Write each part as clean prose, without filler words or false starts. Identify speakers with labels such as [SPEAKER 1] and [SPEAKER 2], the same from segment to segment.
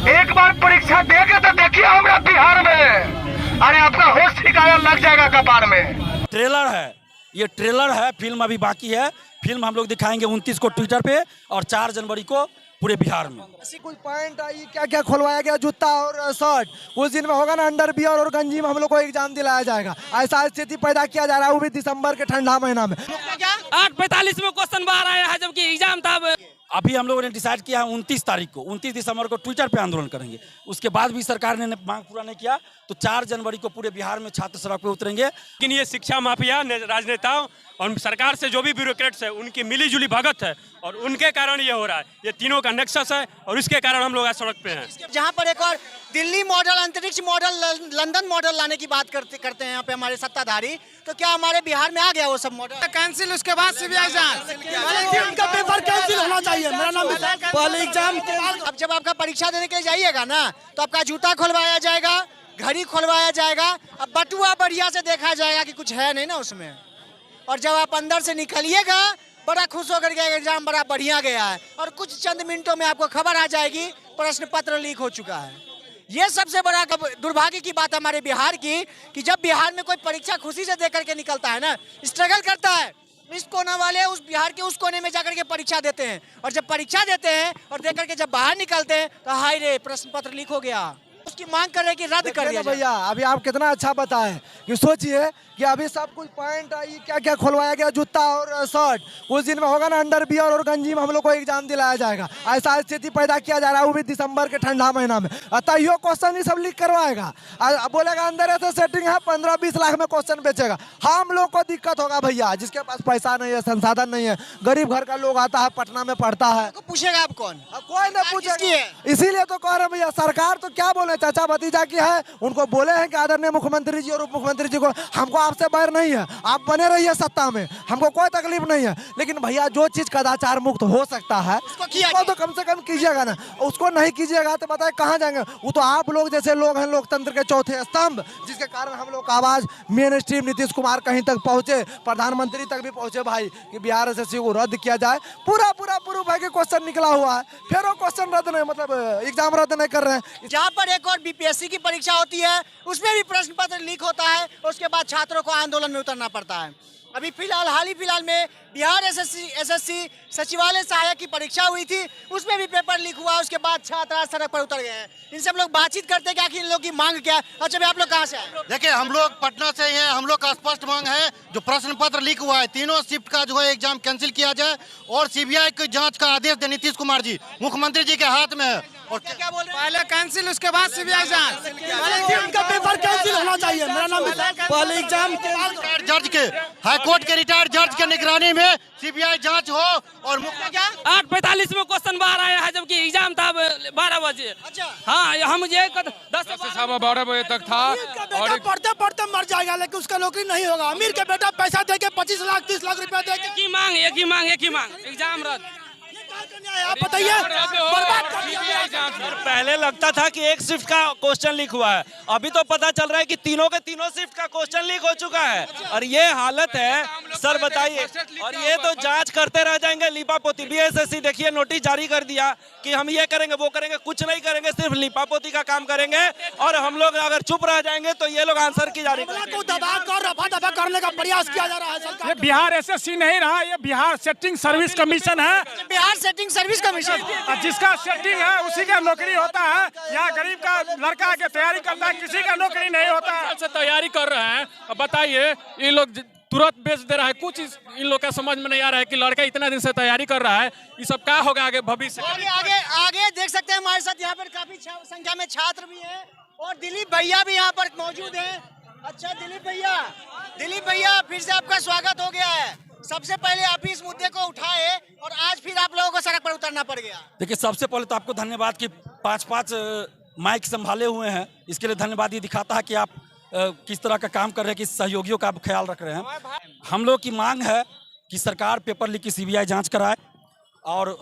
[SPEAKER 1] एक बार परीक्षा देके तो देखिए हमारा बिहार में, अरे आपका होश ठिकाना लग जाएगा कपार में।
[SPEAKER 2] ट्रेलर है, ये ट्रेलर है, फिल्म अभी बाकी है। फिल्म हम लोग दिखाएंगे 29 को ट्विटर पे और 4 जनवरी को पूरे बिहार में।
[SPEAKER 3] ऐसी कोई पॉइंट आई क्या क्या खुलवाया गया, जूता और शर्ट कुछ दिन में होगा ना, अंडरवियर और गंजी में हम लोग को एग्जाम दिलाया जाएगा। ऐसा स्थिति पैदा किया जा रहा है, वो भी दिसंबर के ठंडा महीना में।
[SPEAKER 4] 8:45 में क्वेश्चन बाहर आया है जबकि एग्जाम था।
[SPEAKER 2] अभी हम लोगों ने डिसाइड किया है 29 तारीख को, 29 दिसंबर को ट्विटर पे आंदोलन करेंगे। उसके बाद भी सरकार ने मांग पूरा नहीं किया तो 4 जनवरी को पूरे बिहार में छात्र सड़क पे उतरेंगे।
[SPEAKER 5] लेकिन ये शिक्षा माफिया राजनेताओं और सरकार से जो भी ब्यूरोक्रेट्स है उनकी मिलीजुली भगत है और उनके कारण ये हो रहा है। ये तीनों का नेक्सस है और इसके कारण हम लोग आज सड़क पे हैं।
[SPEAKER 6] जहाँ पर एक और दिल्ली मॉडल, अंतरिक्ष मॉडल, लंदन मॉडल लाने की बात करते हैं यहाँ पे हमारे सत्ताधारी, तो क्या हमारे बिहार में आ गया वो सब मॉडल?
[SPEAKER 3] कैंसिल, उसके बाद सीबीआई जांच, उनका पेपर कैंसिल होना चाहिए। मेरा नाम पहले एग्जाम।
[SPEAKER 6] अब जब आपका परीक्षा देने के लिए जाइएगा ना तो आपका जूता खुलवाया जाएगा, घड़ी खुलवाया जाएगा, अब बटुआ बढ़िया से देखा जाएगा कि कुछ है नहीं ना उसमें। और जब आप अंदर से निकलिएगा बड़ा खुश होकर के एग्जाम बड़ा बढ़िया गया है और कुछ चंद मिनटों में आपको खबर आ जाएगी प्रश्न पत्र लीक हो चुका है। ये सबसे बड़ा दुर्भाग्य की बात हमारे बिहार की कि जब बिहार में कोई परीक्षा खुशी से दे करके निकलता है ना, स्ट्रगल करता है, इस कोना वाले उस बिहार के उस कोने में जाकर के परीक्षा देते हैं और जब परीक्षा देते हैं और देकर के जब बाहर निकलते हैं तो हाय रे प्रश्न पत्र लीक हो गया, उसकी मांग कर रहे कि रद्द कर दिया
[SPEAKER 3] भैया। अभी आप कितना अच्छा बताएं कि सोचिए कि अभी सब कुछ पॉइंट आई क्या क्या खुलवाया गया, जूता और शर्ट कुछ दिन में होगा ना, अंडरवियर और गंजी में हम लोग को एग्जाम दिलाया जाएगा। ऐसा स्थिति पैदा किया जा रहा है, वो भी दिसंबर के ठंडा महीना में। अतः यो क्वेश्चन ही सब लीक करवाएगा, बोलेगा अंदर ऐसा सेटिंग है 15-20 लाख में क्वेश्चन बेचेगा। हम लोग को दिक्कत होगा भैया, जिसके पास पैसा नहीं है, संसाधन नहीं है, गरीब घर का लोग आता है, पटना में पढ़ता है,
[SPEAKER 6] पूछेगा आप कौन?
[SPEAKER 3] कोई नहीं पूछेगा। इसीलिए तो कह रहे भैया, सरकार तो क्या बोले, चाचा भतीजा की है, उनको बोले हैं कि आदरणीय मुख्यमंत्री जी और उप मुख्यमंत्री जी को हमको आपसे बैर नहीं है, आप बने रहिए सत्ता में, हमको कोई तकलीफ नहीं है। लेकिन भैया जो चीज कदाचार मुक्त हो सकता है उसको तो कम से कम कीजिएगा ना, उसको नहीं कीजिएगा तो बताए कहाँ जाएंगे। वो तो आप लोग जैसे लोग हैं, लोकतंत्र के चौथे स्तंभ, जिसके कारण हम लोग का आवाज मेन स्ट्रीम नीतीश कुमार कहीं तक पहुंचे, प्रधानमंत्री तक भी पहुंचे भाई कि बिहार एसएससी को रद्द किया जाए। पूरा भाई के क्वेश्चन निकला हुआ है, फिर वो क्वेश्चन रद्द नहीं, मतलब एग्जाम रद्द नहीं कर रहे हैं।
[SPEAKER 6] जहाँ पर एक और बीपीएससी की परीक्षा होती है उसमें भी प्रश्न पत्र लीक होता है, उसके बाद छात्रों को आंदोलन में उतरना पड़ता है। अभी हाल ही फिलहाल में बिहार एसएससी सचिवालय सहायक की परीक्षा हुई थी, उसमें भी पेपर लीक हुआ, उसके बाद छात्र सड़क पर उतर गए हैं। इनसे हम लोग बातचीत करते हैं कि आखिर इन लोग की मांग क्या है। अच्छा भाई, आप लोग कहाँ से आए?
[SPEAKER 7] देखिए, हम लोग पटना से ही हैं। हम लोग का स्पष्ट मांग है, जो प्रश्न पत्र लीक हुआ है तीनों शिफ्ट का जो है एग्जाम कैंसिल किया जाए और सीबीआई की जांच का आदेश दे नीतीश कुमार जी, मुख्यमंत्री जी के हाथ में है।
[SPEAKER 6] और क्या बोल रहे हैं?
[SPEAKER 3] पहले कैंसिल, उसके बाद सीबीआई जांच, उनका पेपर कैंसिल होना चाहिए। मेरा नाम पहले एग्जाम
[SPEAKER 7] जज के, हाई कोर्ट के रिटायर्ड जज के निगरानी में सीबीआई जांच हो और
[SPEAKER 4] 8:45 में क्वेश्चन बाहर आया है जबकि एग्जाम था 12 बजे।
[SPEAKER 6] अच्छा,
[SPEAKER 4] हाँ, हम ये 10
[SPEAKER 5] से 12 बजे तक था
[SPEAKER 3] और पढ़ते पढ़ते मर जाएगा, लेकिन उसका नौकरी नहीं होगा। अमीर के बेटा पैसा दे के 25 लाख 30 लाख रुपया दे के
[SPEAKER 4] एक ही मांग एग्जाम रद्द।
[SPEAKER 3] आप बताइए।
[SPEAKER 2] पहले लगता था कि एक शिफ्ट का क्वेश्चन लीक हुआ है, अभी तो पता चल रहा है कि तीनों के तीनों शिफ्ट का क्वेश्चन लीक हो चुका है और ये हालत है। सर बताइए, और ये तो जांच करते रह जाएंगे लीपापोती। बीएसएससी देखिए नोटिस जारी कर दिया कि हम ये करेंगे वो करेंगे, कुछ नहीं करेंगे, सिर्फ लीपापोती का काम करेंगे और हम लोग अगर चुप रह जाएंगे तो ये लोग आंसर की जारी
[SPEAKER 3] को दबा कर रफा दफा करने का प्रयास किया जा रहा है।
[SPEAKER 5] ये बिहार एसएससी नहीं रहा, ये बिहार सेटिंग सर्विस कमीशन है।
[SPEAKER 6] बिहार सेटिंग सर्विस कमीशन,
[SPEAKER 5] जिसका सेटिंग है उसी का नौकरी होता है। यहाँ गरीब का लड़का आके तैयारी करता है, किसी का नौकरी नहीं होता है। से तैयारी कर रहे हैं, अब बताइए ये लोग तुरंत बेच दे रहा है। कुछ इन लोग का समझ में नहीं आ रहा है कि लड़का इतना दिन से तैयारी कर रहा है, ये सब क्या होगा आगे भविष्य।
[SPEAKER 6] आगे देख सकते हैं हमारे साथ यहाँ पर काफी संख्या में छात्र भी हैं और दिलीप भैया भी यहाँ पर मौजूद हैं। अच्छा दिलीप भैया फिर से आपका स्वागत हो गया है। सबसे पहले आप इस मुद्दे को उठाए और आज फिर आप लोगों को सड़क पर उतरना पड़ गया।
[SPEAKER 2] देखिए, सबसे पहले तो आपको धन्यवाद कि 5-5 माइक संभाले हुए हैं, इसके लिए धन्यवाद। ये दिखाता है कि आप किस तरह का काम कर रहे हैं, किस सहयोगियों का आप ख्याल रख रहे हैं। हम लोग की मांग है कि सरकार पेपर लीक की सीबीआई जांच कराए और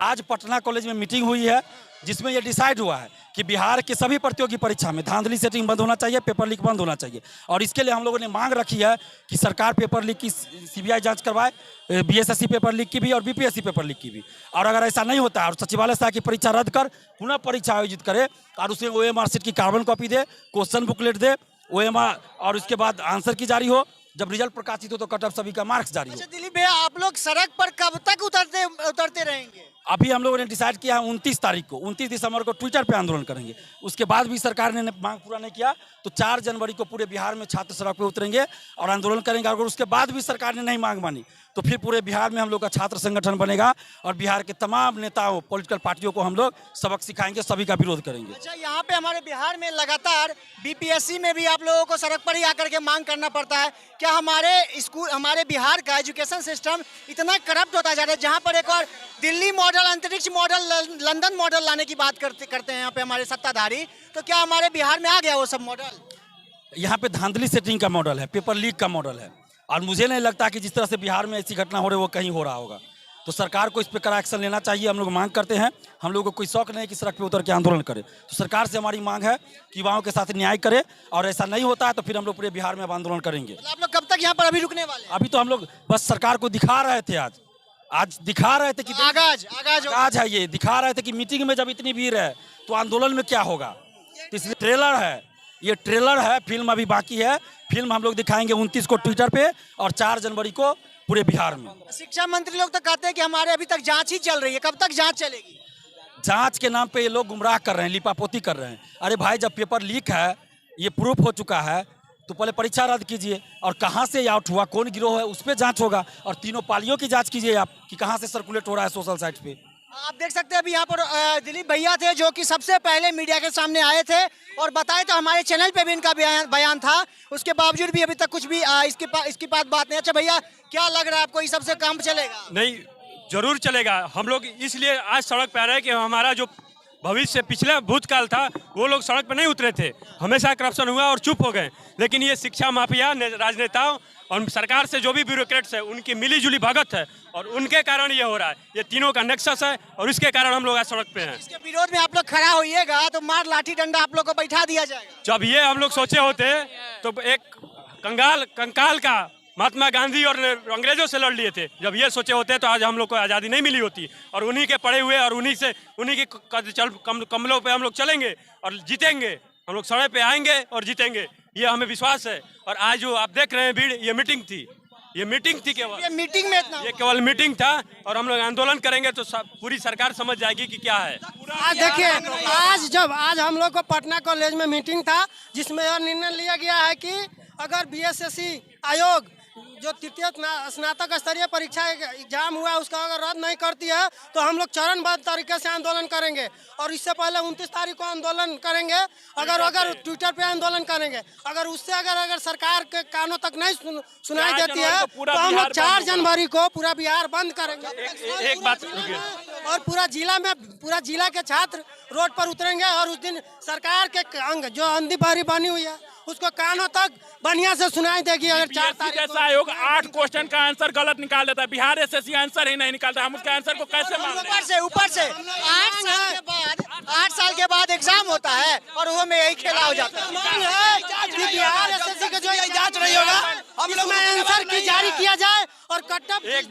[SPEAKER 8] आज पटना कॉलेज में मीटिंग हुई है जिसमें यह डिसाइड हुआ है कि बिहार के सभी प्रतियोगी परीक्षा में धांधली सेटिंग बंद होना चाहिए, पेपर लीक बंद होना चाहिए। और इसके लिए हम लोगों ने मांग रखी है कि सरकार पेपर लीक की सीबीआई जांच करवाए, बीएसएससी पेपर लीक की भी और बीपीएससी पेपर लीक की भी। और अगर ऐसा नहीं होता है और सचिवालय से की परीक्षा रद्द कर पुनः परीक्षा आयोजित करे और उसमें OMR सीट की कार्बन कॉपी दे, क्वेश्चन बुकलेट दे, OMR और उसके बाद आंसर की जारी हो, जब रिजल्ट प्रकाशित हो तो कट ऑफ सभी का मार्क्स जारी हो।
[SPEAKER 6] अच्छा दिलीप भैया, आप लोग सड़क पर कब तक उतरते रहेंगे?
[SPEAKER 8] अभी हम लोगों ने डिसाइड किया है 29 तारीख को, 29 दिसंबर को ट्विटर पे आंदोलन करेंगे। उसके बाद भी सरकार ने मांग पूरा नहीं किया तो 4 जनवरी को पूरे बिहार में छात्र सड़क पे उतरेंगे और आंदोलन करेंगे। अगर उसके बाद भी सरकार ने नहीं मांग मानी तो फिर पूरे बिहार में हम लोग का छात्र संगठन बनेगा और बिहार के तमाम नेताओं, पॉलिटिकल पार्टियों को हम लोग सबक सिखाएंगे, सभी का विरोध करेंगे।
[SPEAKER 6] अच्छा, यहाँ पे हमारे बिहार में लगातार बीपीएससी में भी आप लोगों को सड़क पर ही आकर के मांग करना पड़ता है। क्या हमारे बिहार का एजुकेशन सिस्टम इतना करप्ट होता जा रहा है, जहाँ पर एक और दिल्ली मॉडल, अंतरिक्ष मॉडल, लंदन मॉडल लाने की बात करते हैं यहाँ पे हमारे सत्ताधारी, तो क्या हमारे बिहार में आ गया वो सब मॉडल?
[SPEAKER 8] यहाँ पे धांधली सेटिंग का मॉडल है, पेपर लीक का मॉडल है और मुझे नहीं लगता कि जिस तरह से बिहार में ऐसी घटना हो रही है वो कहीं हो रहा होगा। तो सरकार को इस पर कड़ा एक्शन लेना चाहिए। हम लोग मांग करते हैं, हम लोगों को कोई शौक नहीं है कि सड़क पे उतर के आंदोलन करे। तो सरकार से हमारी मांग है कि युवाओं के साथ न्याय करे और ऐसा नहीं होता है तो फिर हम लोग पूरे बिहार में अब आंदोलन करेंगे।
[SPEAKER 6] आप लोग कब तक यहाँ पर अभी रुकने वाले हैं?
[SPEAKER 8] अभी तो हम लोग बस सरकार को दिखा रहे थे, आज दिखा रहे थे कि आगाज है, ये दिखा रहे थे कि मीटिंग में जब इतनी भीड़ है तो आंदोलन में क्या होगा। तो इसलिए ट्रेलर है, ये ट्रेलर है, फिल्म अभी बाकी है। फिल्म हम लोग दिखाएंगे 29 को ट्विटर पे और 4 जनवरी को पूरे बिहार में।
[SPEAKER 6] शिक्षा मंत्री लोग तो कहते हैं कि हमारे अभी तक जांच ही चल रही है, कब तक जांच चलेगी?
[SPEAKER 8] जांच के नाम पे ये लोग गुमराह कर रहे हैं, लिपापोती कर रहे हैं। अरे भाई, जब पेपर लीक है, ये प्रूफ हो चुका है तो पहले परीक्षा रद्द कीजिए और कहाँ से आउट हुआ, कौन गिरोह है, उस पर जांच होगा और तीनों पालियों की जांच कीजिए आप कि कहाँ से सर्कुलेट हो रहा है सोशल साइट पे।
[SPEAKER 6] आप देख सकते हैं अभी यहाँ पर दिलीप भैया थे जो कि सबसे पहले मीडिया के सामने आए थे और बताए तो हमारे चैनल पे भी इनका बयान था। उसके बावजूद भी अभी तक कुछ भी इसकी बात नहीं। अच्छा भैया, क्या लग रहा है आपको, ये सबसे काम चलेगा?
[SPEAKER 5] नहीं, जरूर चलेगा। हम लोग इसलिए आज सड़क पे आ रहे हैं कि हमारा जो भविष्य, पिछला भूतकाल था, वो लोग सड़क पे नहीं उतरे थे, हमेशा करप्शन हुआ और चुप हो गए। लेकिन ये शिक्षा माफिया, राजनेताओं और सरकार से जो भी ब्यूरोक्रेट्स है, उनकी मिलीजुली भगत है और उनके कारण ये हो रहा है। ये तीनों का नेक्सस है और इसके कारण हम लोग आज सड़क पे हैं।
[SPEAKER 6] इसके विरोध में आप लोग खड़ा होइएगा तो मार लाठी डंडा आप लोग को बैठा दिया जाएगा।
[SPEAKER 5] जब ये हम लोग सोचे होते तो एक कंकाल का महात्मा गांधी और अंग्रेजों से लड़ लिए थे। जब ये सोचे होते तो आज हम लोग को आज़ादी नहीं मिली होती। और उन्हीं के पड़े हुए और उन्हीं के कमलों पे हम लोग चलेंगे और जीतेंगे। हम लोग सड़क पे आएंगे और जीतेंगे, ये हमें विश्वास है। और आज जो आप देख रहे हैं भीड़, ये मीटिंग थी, केवल
[SPEAKER 6] ये मीटिंग में इतना,
[SPEAKER 5] ये केवल मीटिंग था। और हम लोग आंदोलन करेंगे तो पूरी सरकार समझ जाएगी कि क्या है।
[SPEAKER 9] आज देखिए, आज हम लोग को पटना कॉलेज में मीटिंग था जिसमें यह निर्णय लिया गया है कि अगर बीएसएससी आयोग जो तृतीय स्नातक स्तरीय परीक्षा एग्जाम हुआ उसका अगर रद्द नहीं करती है तो हम लोग चरणबद्ध तरीके से आंदोलन करेंगे। और इससे पहले 29 तारीख को आंदोलन करेंगे, अगर ट्विटर पे आंदोलन करेंगे। अगर उससे अगर सरकार के कानों तक नहीं सुनाई देती है तो हम लोग 4 जनवरी को पूरा बिहार बंद करेंगे।
[SPEAKER 5] एक बात
[SPEAKER 9] और पूरा जिला के छात्र रोड पर उतरेंगे और उस दिन सरकार के अंग जो अंधी बहरी बनी हुई है उसको कानों तक बढ़िया से सुनाई देगी। अगर 4 तारीख को
[SPEAKER 5] आयोग 8 क्वेश्चन का आंसर गलत निकाल देता है, बिहार एसएससी आंसर ही नहीं निकालता, हम उसके आंसर को कैसे मानें?
[SPEAKER 6] ऊपर से 8 साल के बाद एग्जाम होता है और वो में यही खेला हो जाता है।
[SPEAKER 9] बिहार एसएससी का जो जांच नहीं होगा, हम लोग आंसर की जारी किया जाए और कटअप।
[SPEAKER 5] एक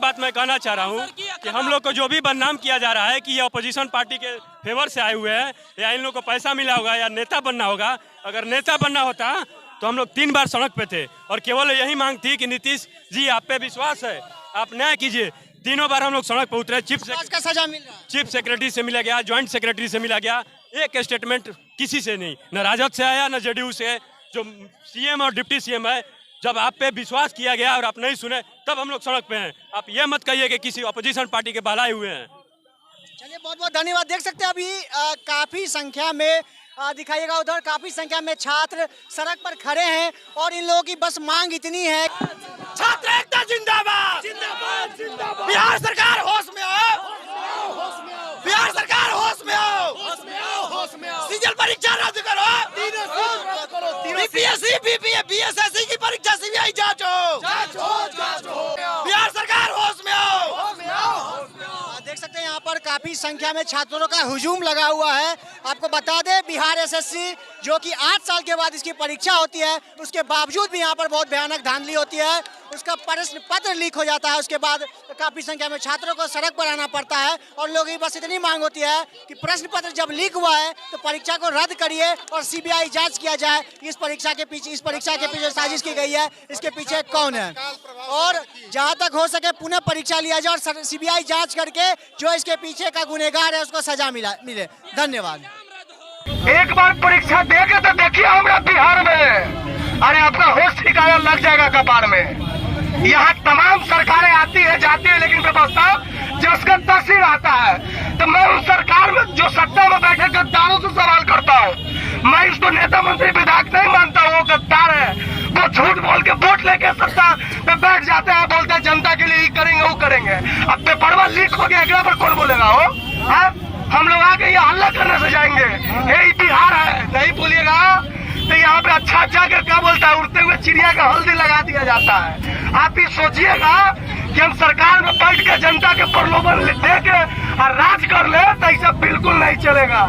[SPEAKER 5] बात मैं कहना चाह रहा हूँ कि हम लोग को जो भी बदनाम किया जा रहा है कि ये अपोजिशन पार्टी के फेवर से आए हुए हैं या इन लोग को पैसा मिला होगा या नेता बनना होगा। अगर नेता बनना होता तो हम लोग 3 बार सड़क पे थे और केवल यही मांग थी कि नीतीश जी आप पे विश्वास है, आप न्याय कीजिए। 3 बार हम लोग सड़क पे उतरे, चीफ सेक्रेटरी से मिला गया, ज्वाइंट सेक्रेटरी से मिला गया, एक स्टेटमेंट किसी से नहीं, न राजद से आया न जेडीयू से। जो सीएम और डिप्टी सीएम है, जब आप पे विश्वास किया गया और आप नहीं सुने तब हम लोग सड़क पे हैं। आप ये मत कहिए कि किसी अपोजिशन पार्टी के बहलाए हुए हैं।
[SPEAKER 6] चलिए, बहुत बहुत धन्यवाद। देख सकते हैं अभी काफी संख्या में दिखाइएगा, उधर काफी संख्या में छात्र सड़क पर खड़े हैं और इन लोगों की बस मांग इतनी है।
[SPEAKER 2] छात्र एकता जिंदाबाद, बिहार सरकार होश में आओ, बिहार सरकार होश में आओ, सीजल परीक्षा रद्द करो, बीपीएससी बीएसएससी की परीक्षा सीबीआई जांच हो, बिहार सरकार
[SPEAKER 1] बिहार होश में आओ।
[SPEAKER 6] देख सकते हैं यहाँ पर काफी संख्या में छात्रों का हुजूम लगा हुआ है। आपको बता दें बिहार एसएससी जो कि 8 साल के बाद इसकी परीक्षा होती है, उसके बावजूद भी यहाँ पर बहुत भयानक धांधली होती है। उसका प्रश्न पत्र लीक हो जाता है, उसके बाद काफी संख्या में छात्रों को सड़क पर आना पड़ता है और लोगों की बस इतनी मांग होती है कि प्रश्न पत्र जब लीक हुआ है तो परीक्षा को रद्द करिए और सीबीआई जांच किया जाए इस परीक्षा के पीछे साजिश की गई है, इसके पीछे कौन है, और जहां तक हो सके पुनः परीक्षा लिया जाए और सीबीआई जांच करके जो इसके पीछे का गुनहगार है उसको सजा मिले। धन्यवाद।
[SPEAKER 1] एक बार परीक्षा देके तो देखिए हमारा बिहार में, अरे आपका होश ठिकाना लग जाएगा कपार में। यहाँ तमाम सरकारें आती है जाती है, लेकिन व्यवस्था जिसका तस्वीर आता है। तो मैं उस सरकार में जो सत्ता में बैठे गद्दारों से सवाल करता हूँ। मैं इसको नेता मंत्री विधायक नहीं मानता हूँ, वो गद्दार है। वो झूठ बोल के वोट लेके सत्ता पे बैठ जाते हैं, बोलते हैं जनता के लिए ये करेंगे वो करेंगे। अब पेपरवा लीक हो गया, अगला पर कौन बोलेगा हो? हम लोग आके ये हल्ला करने से जाएंगे, यही बिहार है, नहीं बोलिएगा तो यहाँ पे अच्छा कर क्या बोलता है, उड़ते हुए चिड़िया का हल्दी लगा दिया जाता है। आप ही सोचिएगा कि हम सरकार में बैठ के जनता के प्रलोभन दे के और राज कर ले, तो ऐसा बिल्कुल नहीं चलेगा।